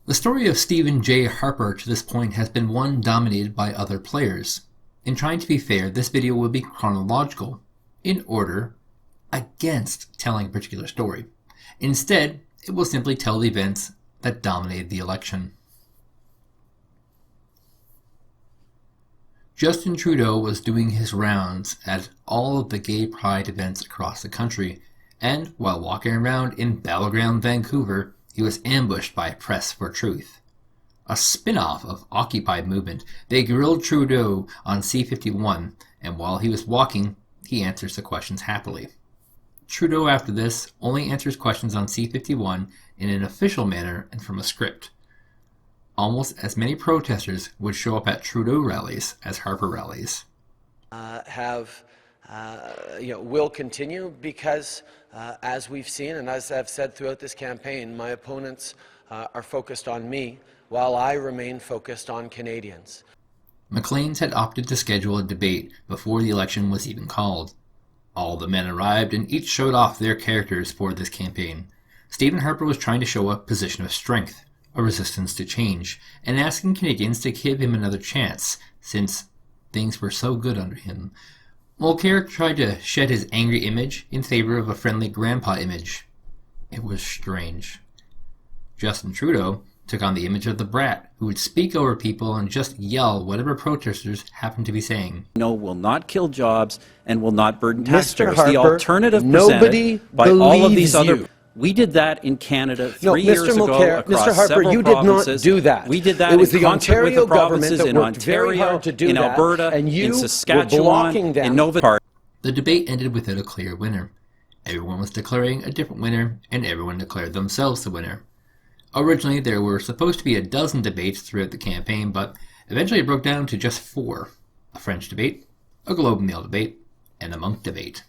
The story of Stephen J. Harper to this point has been one dominated by other players. In trying to be fair, this video will be chronological, in order, against telling a particular story. Instead, it will simply tell the events that dominated the election. Justin Trudeau was doing his rounds at all of the gay pride events across the country, and while walking around in battleground Vancouver, he was ambushed by Press for Truth. A spin-off of Occupy movement, they grilled Trudeau on C-51, and while he was walking, he answers the questions happily. Trudeau after this only answers questions on C-51 in an official manner and from a script. Almost as many protesters would show up at Trudeau rallies as Harper rallies. Will continue because, as we've seen and as I've said throughout this campaign, my opponents are focused on me while I remain focused on Canadians. Maclean's had opted to schedule a debate before the election was even called. All the men arrived and each showed off their characters for this campaign. Stephen Harper was trying to show a position of strength, a resistance to change, and asking Canadians to give him another chance, since things were so good under him. Mulcair tried to shed his angry image in favor of a friendly grandpa image. It was strange. Justin Trudeau took on the image of the brat who would speak over people and just yell whatever protesters happened to be saying. No, will not kill jobs and will not burden taxpayers. Harper, the alternative nobody presented by all of these believes other... you. We did that in Canada No, 3 years ago Mulcair, across Mr. Harper, several you did provinces. not do that. We did that it was in the concert Ontario with the provinces government that in worked very Ontario, hard to do in that, Alberta, and you in were Saskatchewan, blocking them. in Nova Scotia. The debate ended without a clear winner. Everyone was declaring a different winner, and everyone declared themselves the winner. Originally, there were supposed to be a dozen debates throughout the campaign, but eventually it broke down to just 4. A French debate, a Globe and Mail debate, and a Munk debate.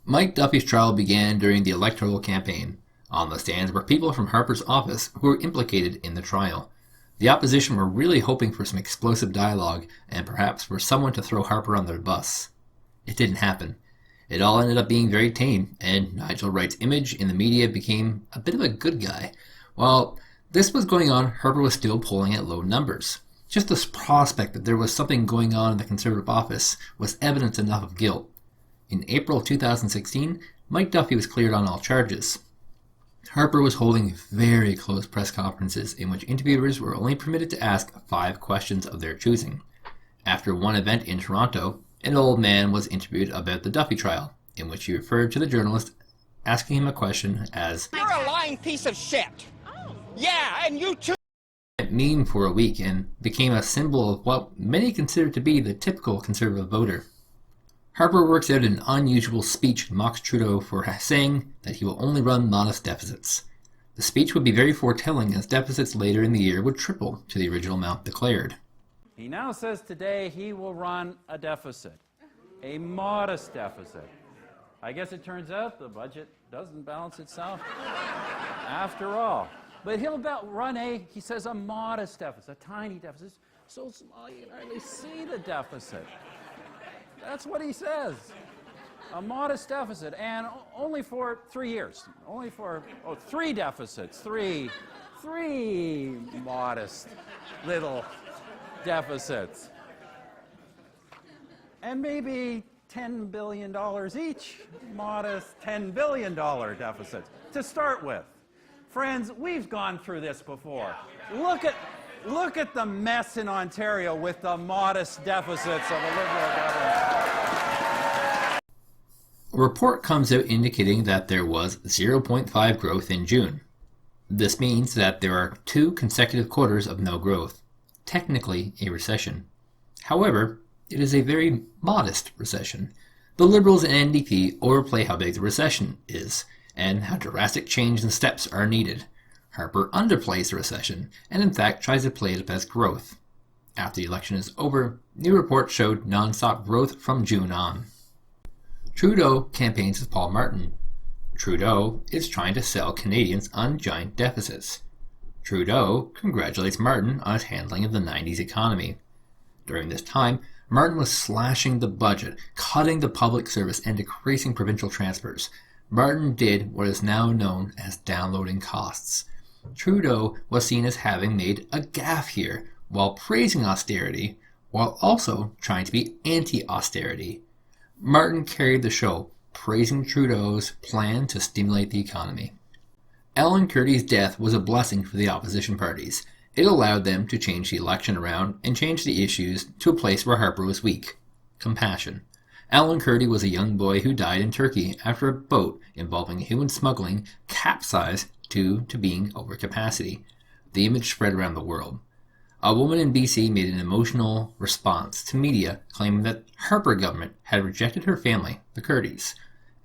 Mike Duffy's trial began during the electoral campaign. On the stands were people from Harper's office who were implicated in the trial. The opposition were really hoping for some explosive dialogue, and perhaps for someone to throw Harper on their bus. It didn't happen. It all ended up being very tame, and Nigel Wright's image in the media became a bit of a good guy. While this was going on, Harper was still polling at low numbers. Just this prospect that there was something going on in the Conservative office was evidence enough of guilt. In April 2016, Mike Duffy was cleared on all charges. Harper was holding very close press conferences in which interviewers were only permitted to ask 5 questions of their choosing. After one event in Toronto, an old man was interviewed about the Duffy trial, in which he referred to the journalist, asking him a question as, "You're a lying piece of shit." Oh. Yeah, and you too. Meme for a week and became a symbol of what many consider to be the typical Conservative voter. Harper works out an unusual speech and mocks Trudeau for saying that he will only run modest deficits. The speech would be very foretelling, as deficits later in the year would triple to the original amount declared. He now says today he will run a deficit, a modest deficit. I guess it turns out the budget doesn't balance itself after all. But he'll run he says, a modest deficit, a tiny deficit, so small you can hardly see the deficit. That's what he says. A modest deficit, and only for 3 years. Only for 3 deficits. Three modest little deficits. And maybe $10 billion each. Modest $10 billion deficits to start with. Friends, we've gone through this before. Look at the mess in Ontario with the modest deficits of a Liberal government. A report comes out indicating that there was 0.5 growth in June. This means that there are 2 consecutive quarters of no growth, technically a recession. However, it is a very modest recession. The Liberals and NDP overplay how big the recession is, and how drastic change and steps are needed. Harper underplays the recession, and in fact tries to play it up as growth. After the election is over, new reports showed non-stop growth from June on. Trudeau campaigns with Paul Martin. Trudeau is trying to sell Canadians on giant deficits. Trudeau congratulates Martin on his handling of the 90s economy. During this time, Martin was slashing the budget, cutting the public service, and decreasing provincial transfers. Martin did what is now known as downloading costs. Trudeau was seen as having made a gaffe here while praising austerity, while also trying to be anti-austerity. Martin carried the show, praising Trudeau's plan to stimulate the economy. Alan Kurdi's death was a blessing for the opposition parties. It allowed them to change the election around and change the issues to a place where Harper was weak. Compassion. Alan Kurdi was a young boy who died in Turkey after a boat involving human smuggling capsized due to being over capacity. The image spread around the world. A woman in BC made an emotional response to media claiming that Harper government had rejected her family, the Kurdis.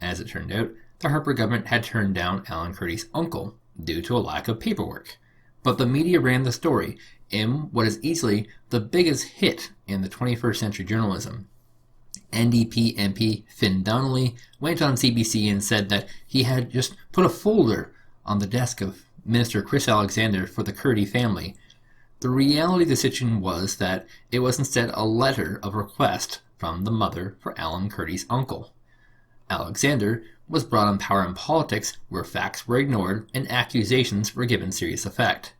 As it turned out, the Harper government had turned down Alan Kurdi's uncle due to a lack of paperwork. But the media ran the story in what is easily the biggest hit in the 21st century journalism. NDP MP Finn Donnelly went on CBC and said that he had just put a folder on the desk of Minister Chris Alexander for the Kurdi family. The reality of the situation was that it was instead a letter of request from the mother for Alan Kurdi's uncle. Alexander was brought in power in politics where facts were ignored and accusations were given serious effect.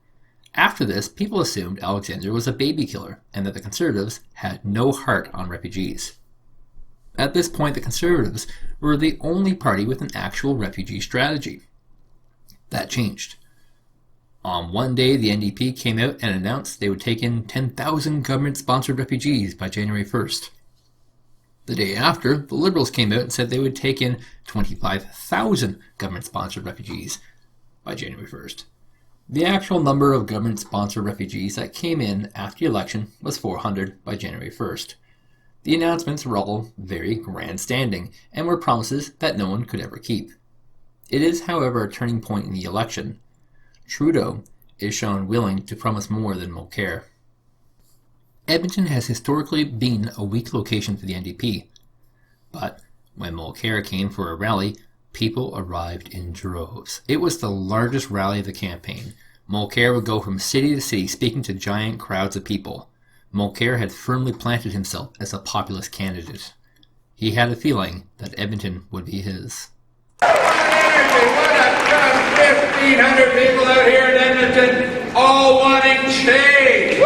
After this, people assumed Alexander was a baby killer and that the Conservatives had no heart on refugees. At this point, the Conservatives were the only party with an actual refugee strategy. That changed. On one day, the NDP came out and announced they would take in 10,000 government-sponsored refugees by January 1st. The day after, the Liberals came out and said they would take in 25,000 government-sponsored refugees by January 1st. The actual number of government-sponsored refugees that came in after the election was 400 by January 1st. The announcements were all very grandstanding and were promises that no one could ever keep. It is, however, a turning point in the election. Trudeau is shown willing to promise more than Mulcair. Edmonton has historically been a weak location for the NDP, but when Mulcair came for a rally, people arrived in droves. It was the largest rally of the campaign. Mulcair would go from city to city speaking to giant crowds of people. Mulcair had firmly planted himself as a populist candidate. He had a feeling that Edmonton would be his. What a crowd, 1,500 people out here in Edmonton, all wanting change.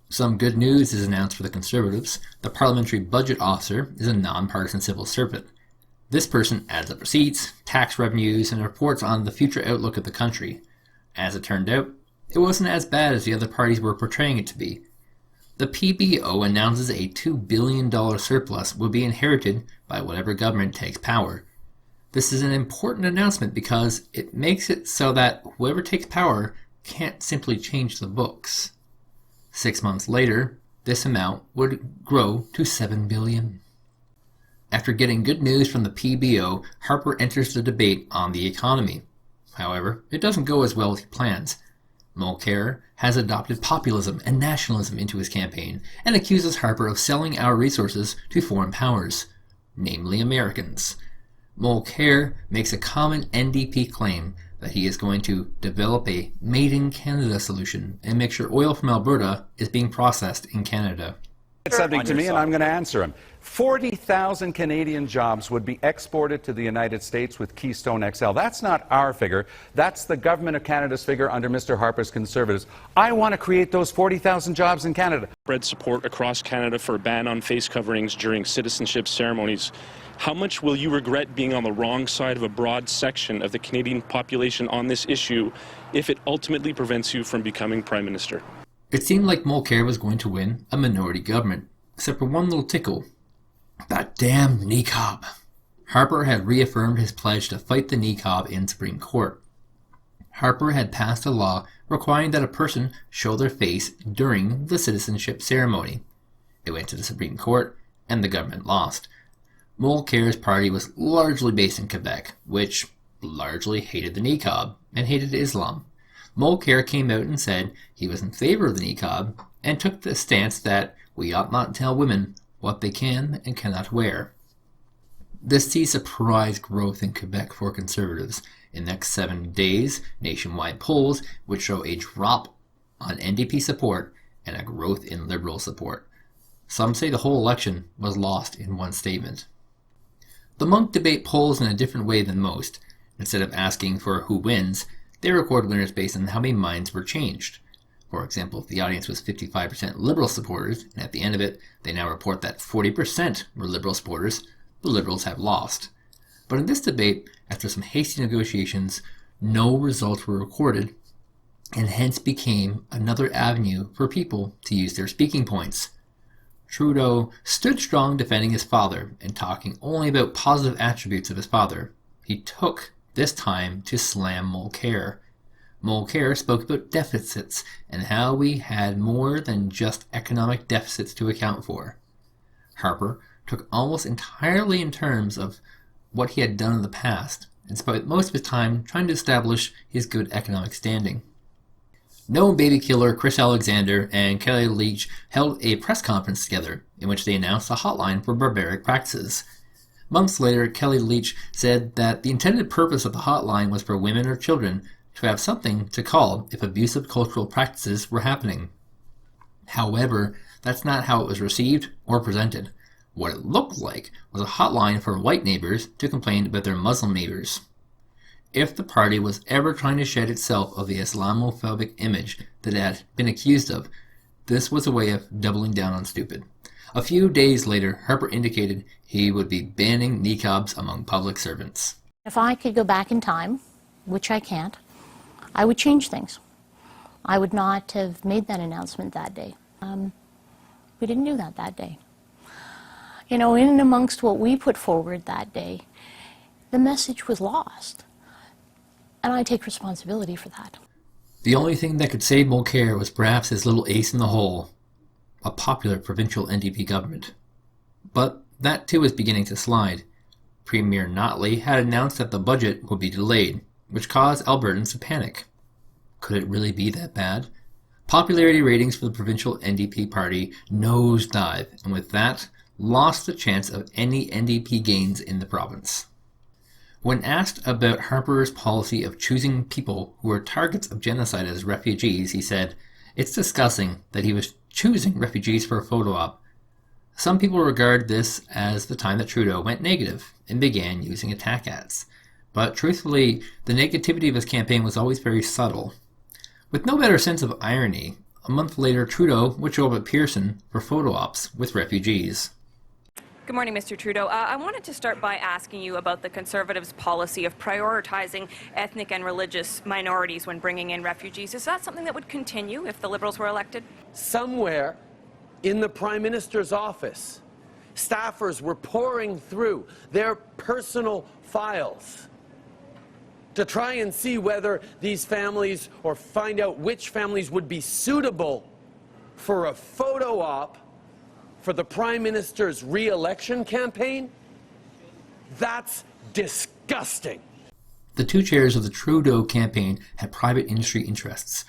Some good news is announced for the Conservatives. The Parliamentary Budget Officer is a non-partisan civil servant. This person adds up receipts, tax revenues, and reports on the future outlook of the country. As it turned out, it wasn't as bad as the other parties were portraying it to be. The PBO announces a $2 billion surplus will be inherited by whatever government takes power. This is an important announcement because it makes it so that whoever takes power can't simply change the books. 6 months later, this amount would grow to $7 billion. After getting good news from the PBO, Harper enters the debate on the economy. However, it doesn't go as well as he plans. Mulcair has adopted populism and nationalism into his campaign and accuses Harper of selling our resources to foreign powers, namely Americans. Mulcair makes a common NDP claim that he is going to develop a Made in Canada solution and make sure oil from Alberta is being processed in Canada. It's something to me, and I'm going to answer him. 40,000 Canadian jobs would be exported to the United States with Keystone XL. That's not our figure. That's the Government of Canada's figure under Mr. Harper's Conservatives. I want to create those 40,000 jobs in Canada. Spread support across Canada for a ban on face coverings during citizenship ceremonies. How much will you regret being on the wrong side of a broad section of the Canadian population on this issue if it ultimately prevents you from becoming Prime Minister? It seemed like Mulcair was going to win a minority government, except for one little tickle. That damn Niqab. Harper had reaffirmed his pledge to fight the Niqab in Supreme Court. Harper had passed a law requiring that a person show their face during the citizenship ceremony. It went to the Supreme Court, and the government lost. Mulcair's party was largely based in Quebec, which largely hated the Niqab and hated Islam. Mulcair came out and said he was in favor of the Niqab and took the stance that we ought not tell women what they can and cannot wear. This sees surprise growth in Quebec for Conservatives. In the next 7 days, nationwide polls would show a drop on NDP support and a growth in Liberal support. Some say the whole election was lost in one statement. The Munk debate polls in a different way than most. Instead of asking for who wins, they record winners based on how many minds were changed. For example, if the audience was 55% Liberal supporters, and at the end of it, they now report that 40% were Liberal supporters, the Liberals have lost. But in this debate, after some hasty negotiations, no results were recorded, and hence became another avenue for people to use their speaking points. Trudeau stood strong defending his father and talking only about positive attributes of his father. He took this time to slam Mulcair. Mulcair spoke about deficits and how we had more than just economic deficits to account for. Harper took almost entirely in terms of what he had done in the past and spent most of his time trying to establish his good economic standing. Known baby killer Chris Alexander and Kelly Leitch held a press conference together in which they announced a hotline for barbaric practices. Months later, Kelly Leitch said that the intended purpose of the hotline was for women or children to have something to call if abusive cultural practices were happening. However, that's not how it was received or presented. What it looked like was a hotline for white neighbors to complain about their Muslim neighbors. If the party was ever trying to shed itself of the Islamophobic image that it had been accused of, this was a way of doubling down on stupid. A few days later, Harper indicated he would be banning niqabs among public servants. If I could go back in time, which I can't, I would change things. I would not have made that announcement that day. We didn't do that day. You know, in and amongst what we put forward that day, the message was lost. And I take responsibility for that. The only thing that could save Mulcair was perhaps his little ace in the hole, a popular provincial NDP government. But that too was beginning to slide. Premier Notley had announced that the budget would be delayed, which caused Albertans to panic. Could it really be that bad? Popularity ratings for the provincial NDP party nosedived, and with that, lost the chance of any NDP gains in the province. When asked about Harper's policy of choosing people who were targets of genocide as refugees, he said, "It's disgusting that he was choosing refugees for a photo op." Some people regard this as the time that Trudeau went negative and began using attack ads. But truthfully, the negativity of his campaign was always very subtle. With no better sense of irony, a month later Trudeau would show up at Pearson for photo ops with refugees. Good morning, Mr. Trudeau. I wanted to start by asking you about the Conservatives' policy of prioritizing ethnic and religious minorities when bringing in refugees. Is that something that would continue if the Liberals were elected? Somewhere in the Prime Minister's office, staffers were pouring through their personal files to try and see whether these families, or find out which families would be suitable for a photo op for the Prime Minister's re-election campaign. That's disgusting. The two chairs of the Trudeau campaign had private industry interests.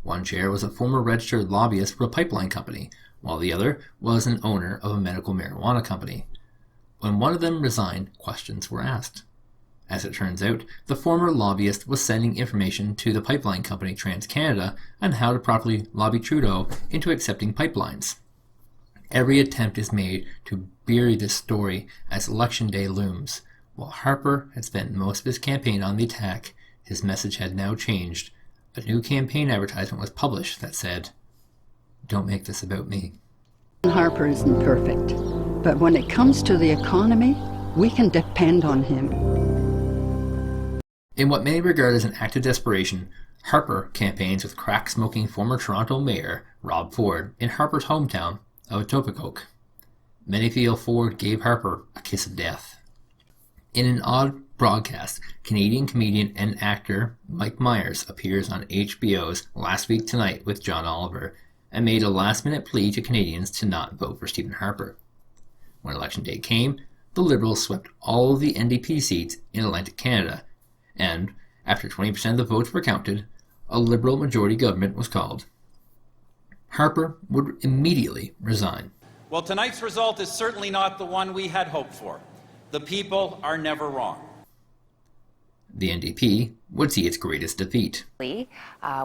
One chair was a former registered lobbyist for a pipeline company, while the other was an owner of a medical marijuana company. When one of them resigned, questions were asked. As it turns out, the former lobbyist was sending information to the pipeline company TransCanada on how to properly lobby Trudeau into accepting pipelines. Every attempt is made to bury this story as Election Day looms. While Harper had spent most of his campaign on the attack, his message had now changed. A new campaign advertisement was published that said, "Don't make this about me." Harper isn't perfect, but when it comes to the economy, we can depend on him. In what many regard as an act of desperation, Harper campaigns with crack-smoking former Toronto Mayor Rob Ford in Harper's hometown of Etobicoke. Many feel Ford gave Harper a kiss of death. In an odd broadcast, Canadian comedian and actor Mike Myers appears on HBO's Last Week Tonight with John Oliver and made a last-minute plea to Canadians to not vote for Stephen Harper. When Election Day came, the Liberals swept all of the NDP seats in Atlantic Canada, and, after 20% of the votes were counted, a Liberal majority government was called. Harper would immediately resign. Well, tonight's result is certainly not the one we had hoped for. The people are never wrong. The NDP would see its greatest defeat.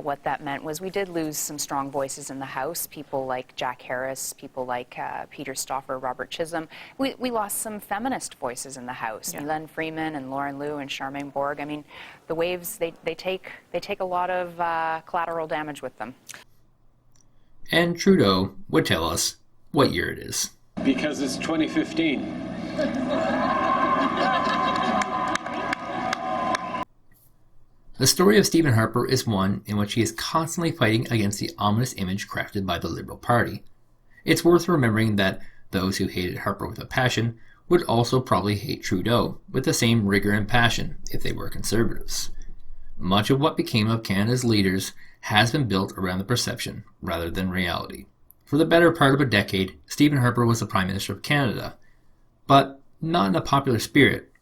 What that meant was we did lose some strong voices in the House, people like Jack Harris, people like Peter Stauffer, Robert Chisholm. We lost some feminist voices in the House, Len Freeman and Lauren Liu and Charmaine Borg. I mean, the waves, they take a lot of collateral damage with them. And Trudeau would tell us what year it is. Because it's 2015. The story of Stephen Harper is one in which he is constantly fighting against the ominous image crafted by the Liberal Party. It's worth remembering that those who hated Harper with a passion would also probably hate Trudeau with the same rigor and passion if they were Conservatives. Much of what became of Canada's leaders has been built around the perception rather than reality. For the better part of a decade, Stephen Harper was the Prime Minister of Canada, but not in a popular spirit.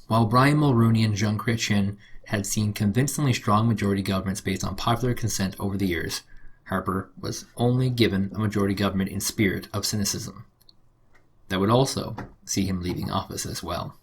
While Brian Mulroney and Jean Chrétien had seen convincingly strong majority governments based on popular consent over the years, Harper was only given a majority government in spirit of cynicism. That would also see him leaving office as well.